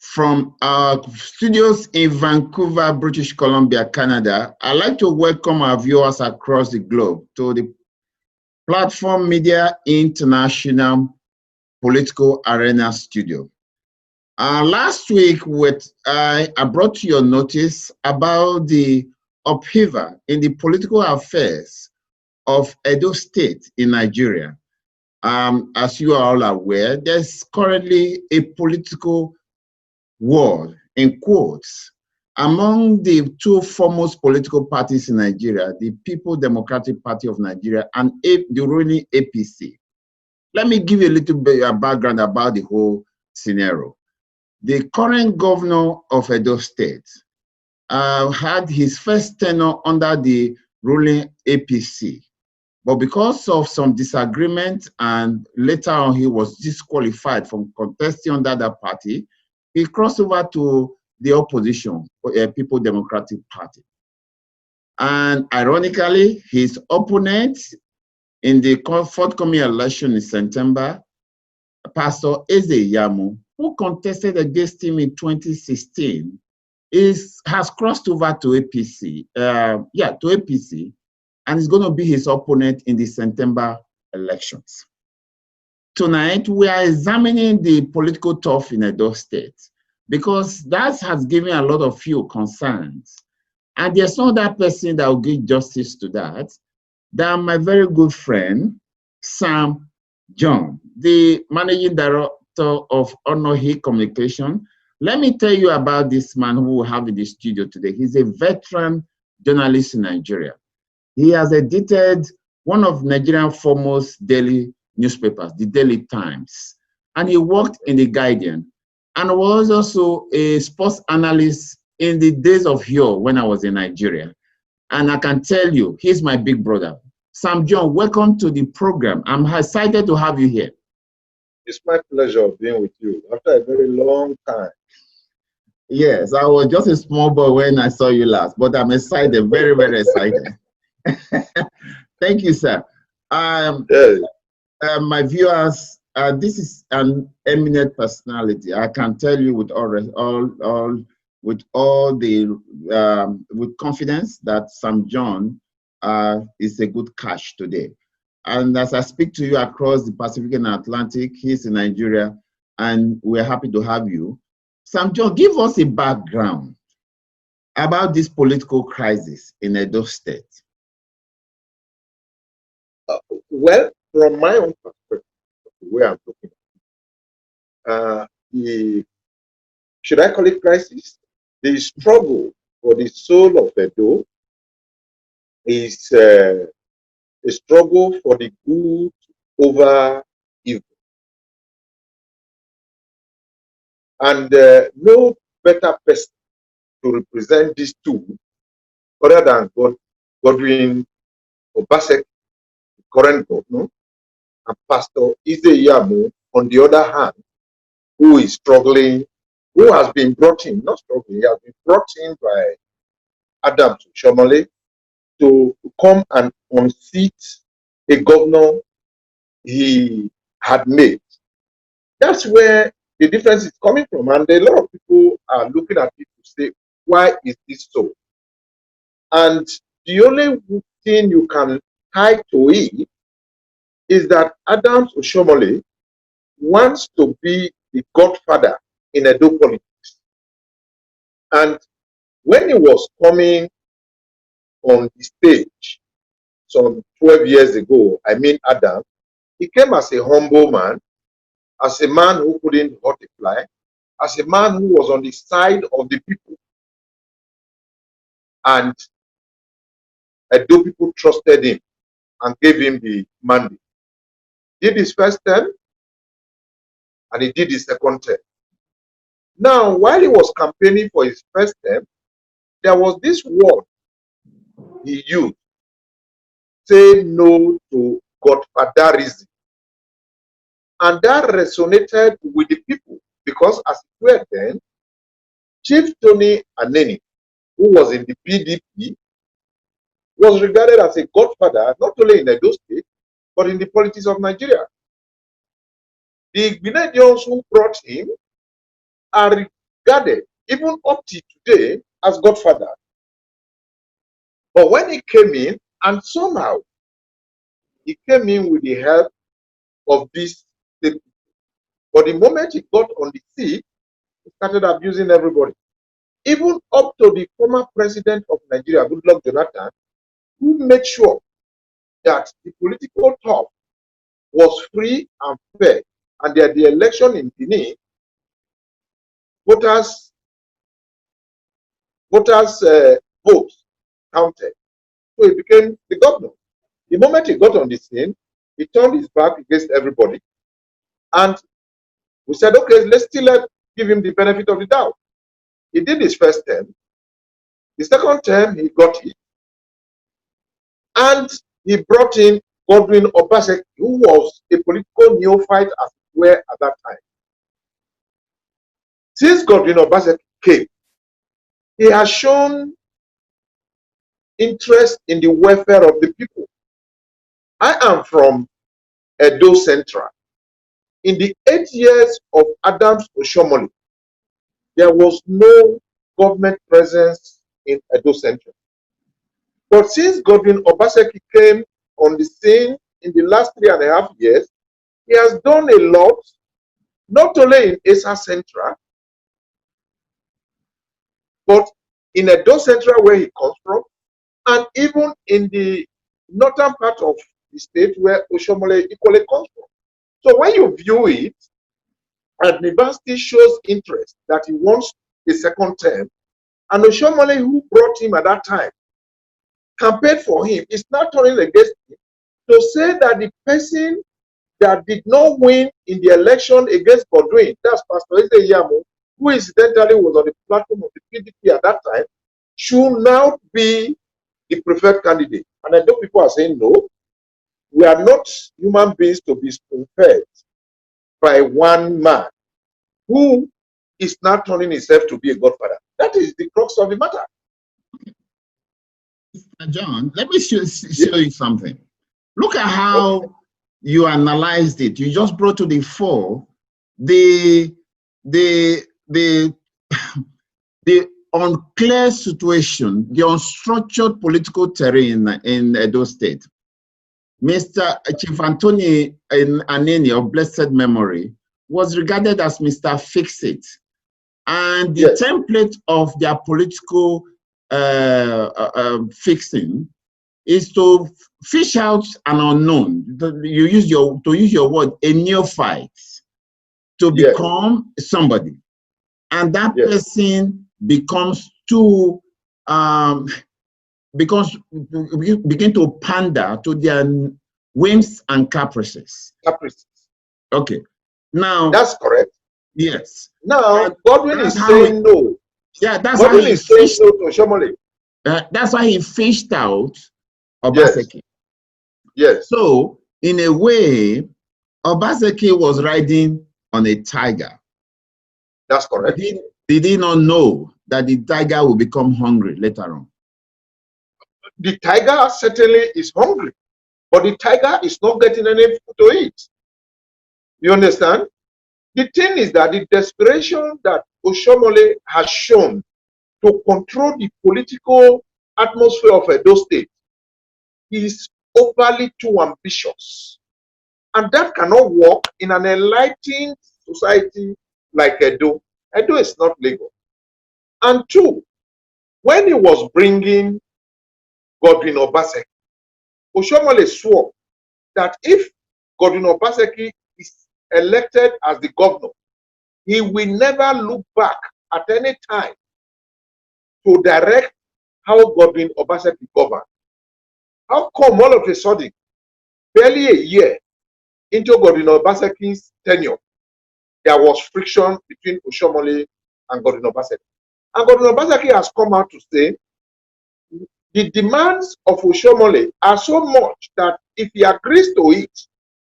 From our studios in Vancouver, British Columbia, Canada, I'd like to welcome our viewers across the globe to the Platform Media International Political Arena Studio. Last week, I brought to your notice about the upheaval in the political affairs of Edo State in Nigeria. As you are all aware, there's currently a political war, in quotes, among the two foremost political parties in Nigeria, the People Democratic Party of Nigeria and the ruling APC. Let me give you a little bit of background about the whole scenario. The current governor of Edo State had his first tenure under the ruling APC, but because of some disagreement and later on he was disqualified from contesting under that party, he crossed over to the opposition, People Democratic Party. And ironically, his opponent in the forthcoming election in September, Pastor Eze Yamu, who contested against him in 2016, has crossed over to APC, to APC, and is going to be his opponent in the September elections. Tonight, we are examining the political turf in Edo State because that has given a lot of you concerns. And there's no other person that will give justice to that than my very good friend, Sam John, the managing director of Onohi Communication. Let me tell you about this man who we have in the studio today. He's a veteran journalist in Nigeria. He has edited one of Nigeria's foremost daily newspapers, the Daily Times, and he worked in the Guardian and was also a sports analyst in the days of yore when I was in Nigeria. And I can tell you, he's my big brother. Sam John, welcome to the program. I'm excited to have you here. It's my pleasure being with you after a very long time. Yes, I was just a small boy when I saw you last, but I'm excited, very, very excited. Thank you, sir. My viewers, this is an eminent personality. I can tell you with with confidence that Sam John is a good catch today. And as I speak to you across the Pacific and Atlantic, he's in Nigeria, and we're happy to have you. Sam John, give us a background about this political crisis in Edo State. Well, from my own perspective, the way I'm looking, should I call it crisis? The struggle for the soul of Edo is a struggle for the good over evil. And no better person to represent these two other than Godwin Obaseki, the current governor, and Pastor Eze Yamu, on the other hand, who is struggling, who has been brought in, not struggling, he has been brought in by Adams Shomole to come and unseat a governor he had made. That's where the difference is coming from. And a lot of people are looking at it to say, why is this so? And the only thing you can tie to it is that Adams Oshomole wants to be the godfather in Edo politics. And when he was coming on the stage some 12 years ago, I mean Adam, he came as a humble man, as a man who couldn't hurt a fly, as a man who was on the side of the people. And Edo people trusted him and gave him the mandate. He did his first term, and he did his second term. Now, while he was campaigning for his first term, there was this word he used: say no to godfatherism. And that resonated with the people because, as it were then, Chief Tony Aneni, who was in the PDP, was regarded as a godfather, not only in Edo State, but in the politics of Nigeria. The Grenadiers who brought him are regarded, even up to today, as godfather. But when he came in, and somehow he came in with the help of this people. But the moment he got on the seat, he started abusing everybody. Even up to the former president of Nigeria, Goodluck Jonathan, who made sure that the political talk was free and fair, and that the election in Benin, voters votes counted. So he became the governor. The moment he got on the scene, he turned his back against everybody. And we said, okay, let's still give him the benefit of the doubt. He did his first term. The second term, he got it. And he brought in Godwin Obaseki, who was a political neophyte as well at that time. Since Godwin Obaseki came, he has shown interest in the welfare of the people. I am from Edo Central. In the 8 years of Adams Oshomole, there was no government presence in Edo Central. But since Godwin Obaseki came on the scene in the last 3.5 years, he has done a lot, not only in Esa Central, but in Edo Central, where he comes from, and even in the northern part of the state where Oshomole equally comes from. So when you view it, and University shows interest that he wants a second term, and Oshomole, who brought him at that time, campaigned for him, is not turning against him to say that the person that did not win in the election against Godwin, that's Pastor Eze Yamo, who incidentally was on the platform of the PDP at that time, should now be the preferred candidate. And I know people are saying, no, we are not human beings to be spoon-fed by one man who is not turning himself to be a godfather. That is the crux of the matter. John, let me show you something. Look at how you analyzed it. You just brought to the fore the unclear situation, the unstructured political terrain in Edo State. Mr. Chief Anthony Aneni of blessed memory was regarded as Mr. Fix-It. And the template of their political fixing is to fish out an unknown. You use your word, a neophyte, to become somebody, and that person becomes begin to pander to their whims and caprices. Okay, now that's correct. Yes. Now Godwin is saying no. Yeah, that's Godwin is saying no to Oshomole. That's why he fished out Obaseki. Yes. So, in a way, Obaseki was riding on a tiger. That's correct. Did he not know that the tiger will become hungry later on? The tiger certainly is hungry, but the tiger is not getting any food to eat. You understand? The thing is that the desperation that Oshomole has shown to control the political atmosphere of Edo State is overly too ambitious. And that cannot work in an enlightened society like Edo. Edo is not Lagos. And two, when he was bringing Godwin Obaseki, Oshomole swore that if Godwin Obaseki is elected as the governor, he will never look back at any time to direct how Godwin Obaseki governed. How come all of a sudden, barely a year into Godwin Obaseki's tenure, there was friction between Oshomole and Godwin Obaseki? And Godwin Obaseki has come out to say the demands of Oshomole are so much that if he agrees to it,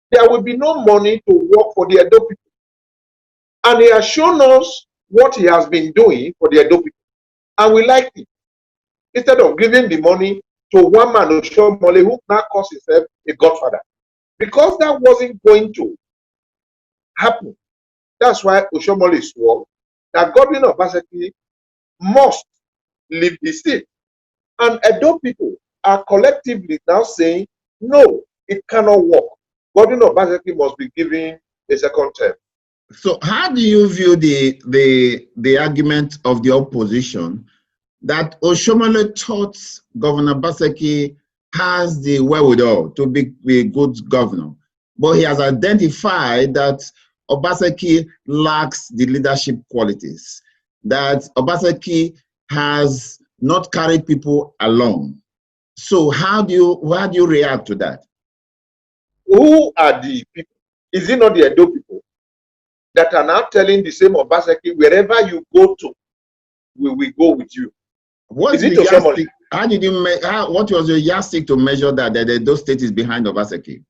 there will be no money to work for the Edo people. And he has shown us what he has been doing for the Edo people. And we like it. Instead of giving the money to one man, Oshomole, who now calls himself a godfather. Because that wasn't going to happen. That's why Oshomole swore that Godwin Obaseki must leave the seat. And Edo people are collectively now saying, no, it cannot work. Godwin Obaseki must be given a second term. So how do you view the argument of the opposition that Oshomole thought Governor Obaseki has the wherewithal to be a good governor, but he has identified that Obaseki lacks the leadership qualities, that Obaseki has not carried people along? So how do you react to that? Who are the people? Is it not the Edo people that are now telling the same Obaseki, wherever you go to, we will go with you? What is it Oshomole? How did you what was your yardstick to measure that the Edo state is behind Obaseki?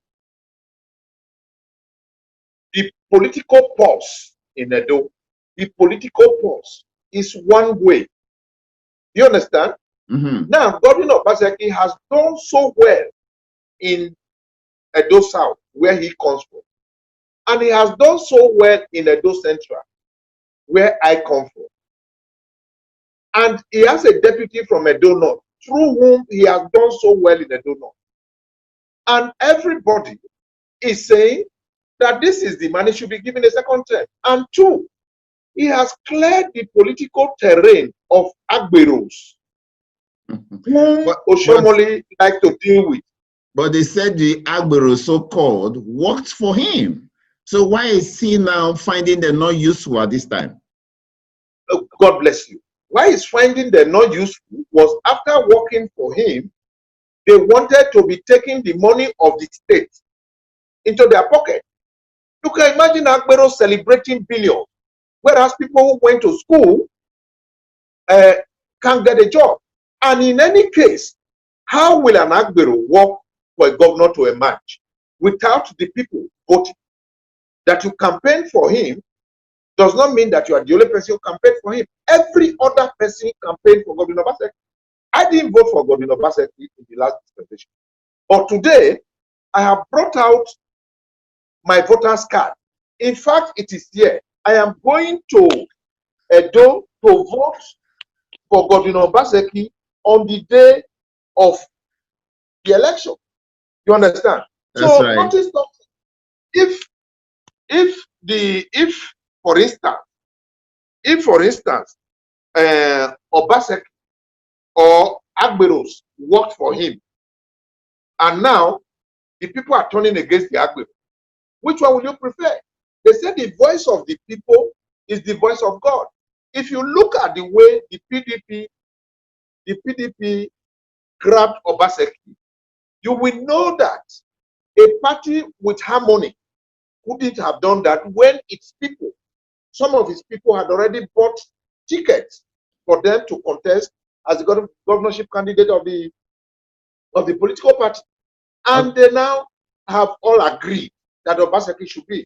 The political pulse in Edo, the political pulse is one way. You understand? Mm-hmm. Now, Godwin Obaseki has done so well in Edo South, where he comes from. And he has done so well in Edo Central, where I come from. And he has a deputy from Edo North, through whom he has done so well in Edo North. And everybody is saying that this is the man he should be given a second term. And two, he has cleared the political terrain of Agberos, whom Oshomole like to deal with. But they said the Agbero, so-called, worked for him. So why is he now finding them not useful at this time? Oh, God bless you. Why he's finding them not useful was after working for him, they wanted to be taking the money of the state into their pocket. You can imagine Agbero celebrating billions, whereas people who went to school can't get a job. And in any case, how will an Agbero work for a governor to emerge without the people voting? That you campaign for him does not mean that you are the only person who campaigned for him. Every other person campaigned for Godwin Obaseki. I didn't vote for Godwin Obaseki in the last dispensation. But today, I have brought out my voter's card. In fact, it is here. I am going to Edo to vote for Godwin Obaseki on the day of the election. You understand? That's so right. Notice something. If for instance, Obaseki or Agberos worked for him, and now the people are turning against the Agberos, which one will you prefer? They say the voice of the people is the voice of God. If you look at the way the PDP grabbed Obaseki, you will know that a party with harmony couldn't have done that when its people, some of its people had already bought tickets for them to contest as the governorship candidate of the political party. And they now have all agreed that Obaseki should be.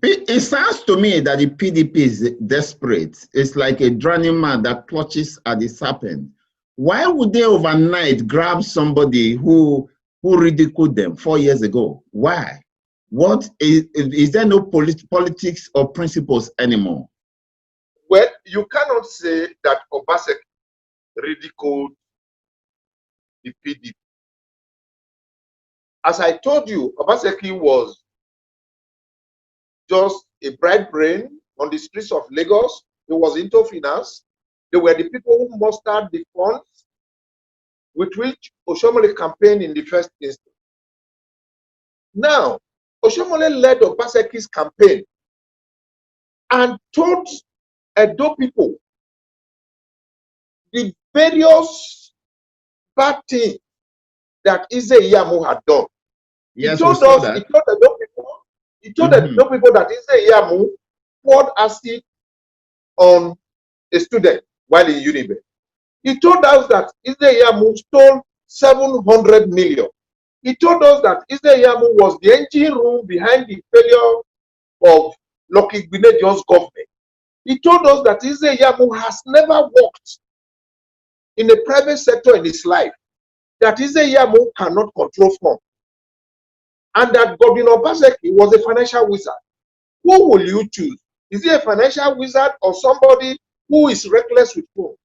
It sounds to me that the PDP is desperate. It's like a drowning man that clutches at the serpent. Why would they overnight grab somebody who ridiculed them 4 years ago? Why? What is there no politics or principles anymore? Well, you cannot say that Obaseki ridiculed the PDP. As I told you, Obaseki was just a bright brain on the streets of Lagos. He was into finance. They were the people who mustered the funds with which Oshomole campaigned in the first instance. Now, Oshomole led Obaseki's campaign and told Edo people the various bad things that Ize Iyamu had done. Yes, he told Edo people that Ize Iyamu poured acid on a student while in Unibe. He told us that Ize Iyamu stole 700 million. He told us that Ize Iyamu was the engine room behind the failure of Lucky Gbenedio's government. He told us that Ize Iyamu has never worked in a private sector in his life, that Ize Iyamu cannot control funds, and that Godwin Obaseki was a financial wizard. Who will you choose? Is he a financial wizard or somebody who is reckless with money?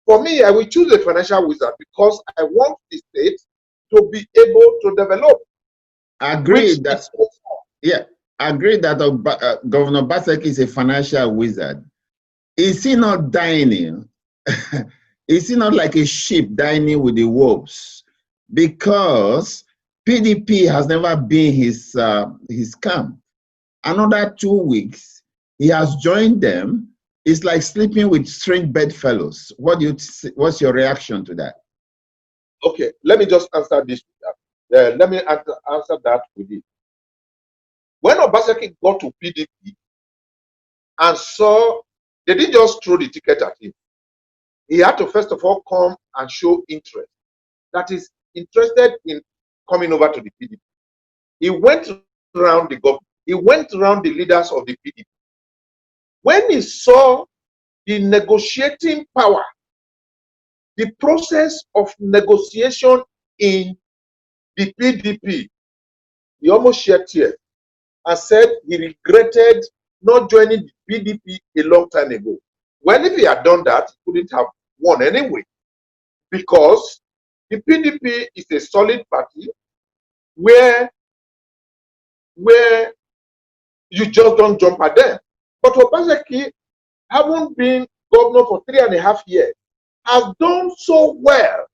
For me, I will choose a financial wizard because I want the state to be able to develop. Agree that, yeah, agree that Governor Obaseki is a financial wizard. Is he not dining? Is he not like a sheep dining with the wolves? Because PDP has never been his camp. Another 2 weeks, he has joined them. It's like sleeping with strange bedfellows. What's your reaction to that? Okay, let me just answer this. Let me answer that with it. When Obaseki got to PDP and saw, they didn't just throw the ticket at him. He had to first of all come and show interest. That is interested in coming over to the PDP. He went around the government. He went around the leaders of the PDP. When he saw the negotiating power, the process of negotiation in the PDP, he almost shed tears and said he regretted not joining the PDP a long time ago. Well, if he had done that, he couldn't have won anyway, because the PDP is a solid party where you just don't jump at them. But Obaseki, having been governor for 3.5 years, has done so well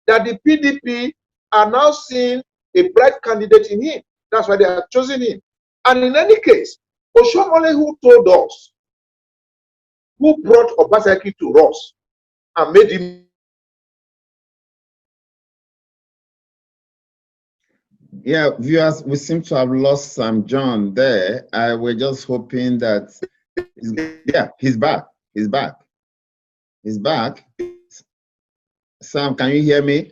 that the PDP are now seeing a bright candidate in him. That's why they are choosing him. And in any case, Oshomole, who told us, who brought Obaseki to us and made him. Yeah, viewers, we seem to have lost Sam John there. We're just hoping that, yeah, he's back. He's back. He's back. Sam, can you hear me?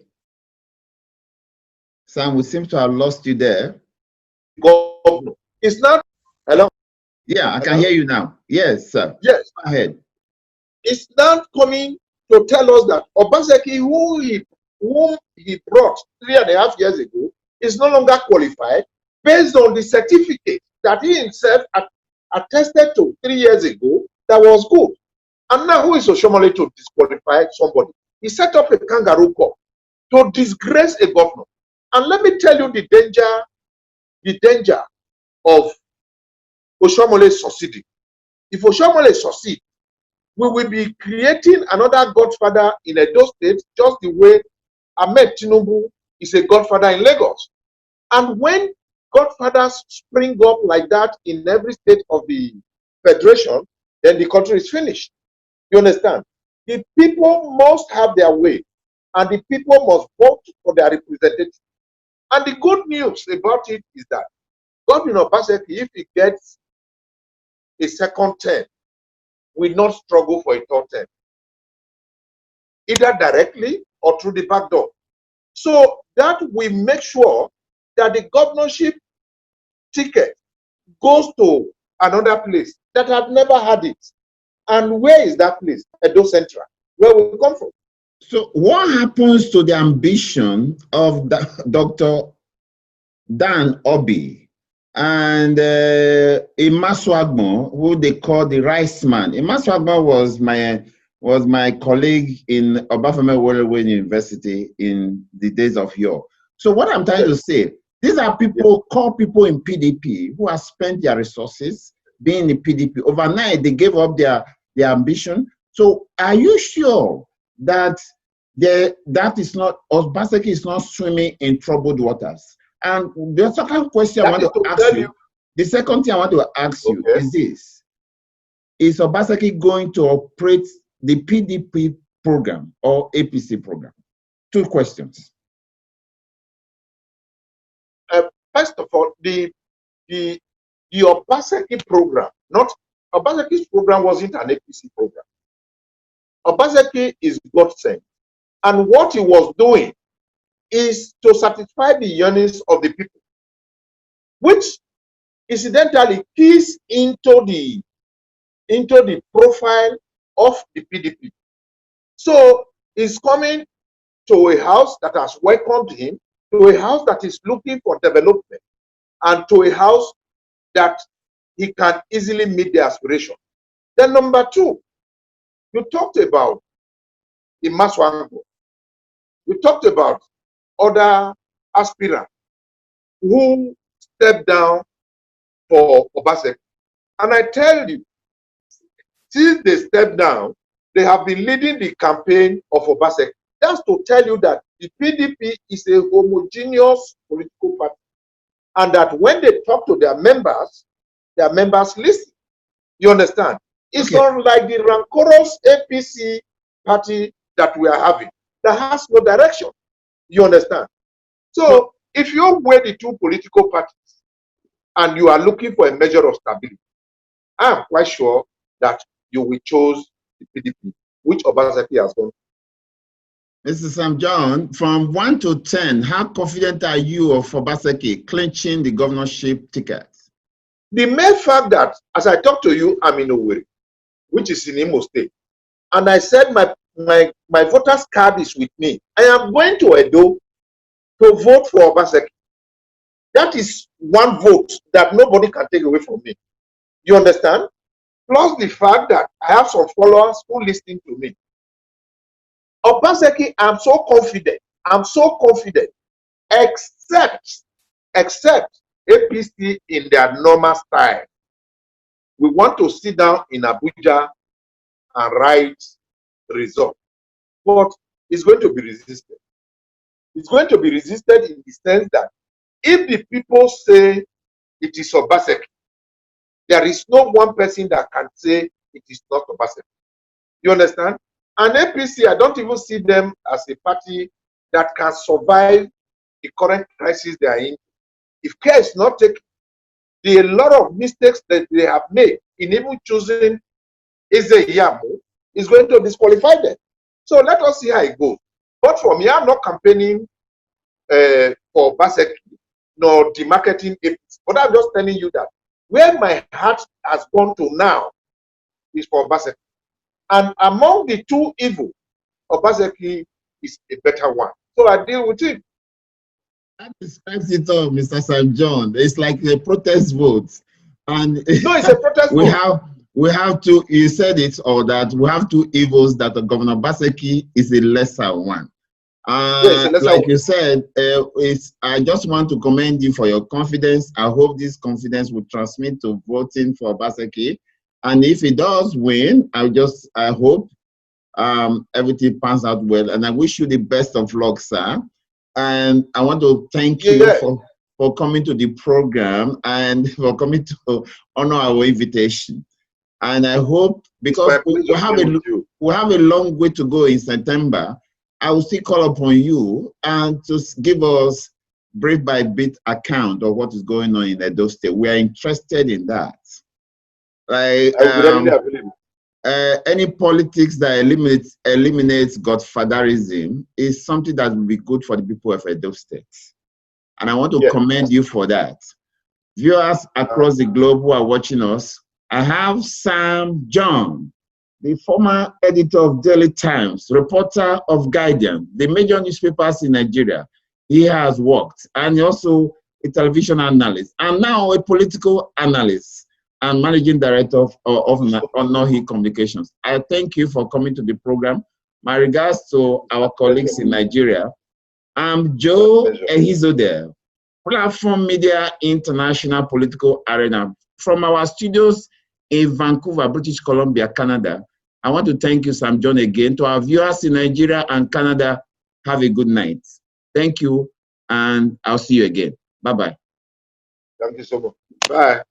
Sam, we seem to have lost you there. Governor. It's not. Hello? Yeah, I can hear you now. Yes, sir. Yes. Go ahead. It's not coming to tell us that Obaseki, whom he brought 3.5 years ago, is no longer qualified based on the certificate that he himself attested to 3 years ago that was good. And now who is Oshomole to disqualify somebody? He set up a kangaroo court to disgrace a governor. And let me tell you the danger of Oshomole succeeding. If Oshomole succeeds, we will be creating another godfather in Edo State, just the way Ahmed Tinubu is a godfather in Lagos. And when godfathers spring up like that in every state of the federation, then the country is finished. You understand? The people must have their way, and the people must vote for their representatives. And the good news about it is that Governor Obaseki, if he gets a second term, will not struggle for a third term, either directly or through the back door. So that we make sure that the governorship ticket goes to another place that have never had it. And where is that place? Edo Central, where we come from. So what happens to the ambition of Dr. Dan Obi and Imaswagmo, who they call the rice man? Imaswagmo was my colleague in Obafemi Awolowo University in the days of yore. So what I'm trying to say, these are people, core people in PDP who have spent their resources being in PDP. Overnight, they gave up their ambition. So are you sure that that is not, Obaseki is not swimming in troubled waters? And the second question I want to ask you, the second thing I want to ask you is this: is Obaseki going to operate the PDP program or APC program? Two questions. First of all, the Obaseki program, not Obaseki's program wasn't an APC program. Obaseki is God sent, and what he was doing is to satisfy the yearnings of the people, which incidentally keys into the profile of the PDP. So he's coming to a house that has welcomed him, to a house that is looking for development, and to a house that he can easily meet the aspiration. Then number two, you talked about the Maswango. You talked about other aspirants who stepped down for Obaseki. And I tell you, since they stepped down, they have been leading the campaign of Obaseki. That's to tell you that the PDP is a homogeneous political party. And that when they talk to their members listen. You understand? It's unlike the rancorous APC party that we are having that has no direction. You understand? So if you weigh the two political parties and you are looking for a measure of stability, I am quite sure that you will choose the PDP, which Obaseki has done. Mr. Sam John, from 1 to 10, how confident are you of Obaseki clinching the governorship ticket? The mere fact that, as I talk to you, I'm in Owerri, which is in Imo State, and I said my voter's card is with me. I am going to Edo to vote for Obaseki. That is one vote that nobody can take away from me. You understand? Plus the fact that I have some followers who listen to me. Obaseki, I'm so confident, except APC in their normal style. We want to sit down in Abuja and write result. But it's going to be resisted. It's going to be resisted in the sense that if the people say it is Obaseki, there is no one person that can say it is not Obaseki. You understand? And APC, I don't even see them as a party that can survive the current crisis they are in. If care is not taken, the lot of mistakes that they have made in even choosing Yamu is going to disqualify them. So let us see how it goes. But for me, I'm not campaigning for Obaseki nor demarketing APC. But I'm just telling you that where my heart has gone to now is for Obaseki. And among the two evils, Obaseki is a better one. So I deal with it. That describes it all, Mr. Sam John. It's like a protest vote. And no, it's a protest vote. We have to, you said it, or that we have two evils that Governor Obaseki is a lesser one. Yes, like you said, I just want to commend you for your confidence. I hope this confidence will transmit to voting for Obaseki. And if it does win, I hope everything pans out well. And I wish you the best of luck, sir. And I want to thank you for coming to the program and for coming to honor our invitation. And I hope, because we have a long way to go in September, I will still call upon you and to give us brief by bit account of what is going on in Edo State. We are interested in that. Like any politics that eliminates godfatherism is something that will be good for the people of Edo State. And I want to commend you for that. Viewers across the globe who are watching us, I have Sam John, the former editor of Daily Times, reporter of Guardian, the major newspapers in Nigeria. He has worked, and also a television analyst, and now a political analyst and managing director of Nohi Communications. I thank you for coming to the program. My regards to our colleagues in Nigeria. I'm Joe Ehizode, Platform Media International Political Arena. From our studios in Vancouver, British Columbia, Canada, I want to thank you, Sam John, again. To our viewers in Nigeria and Canada, have a good night. Thank you, and I'll see you again. Bye-bye. Thank you so much. Bye.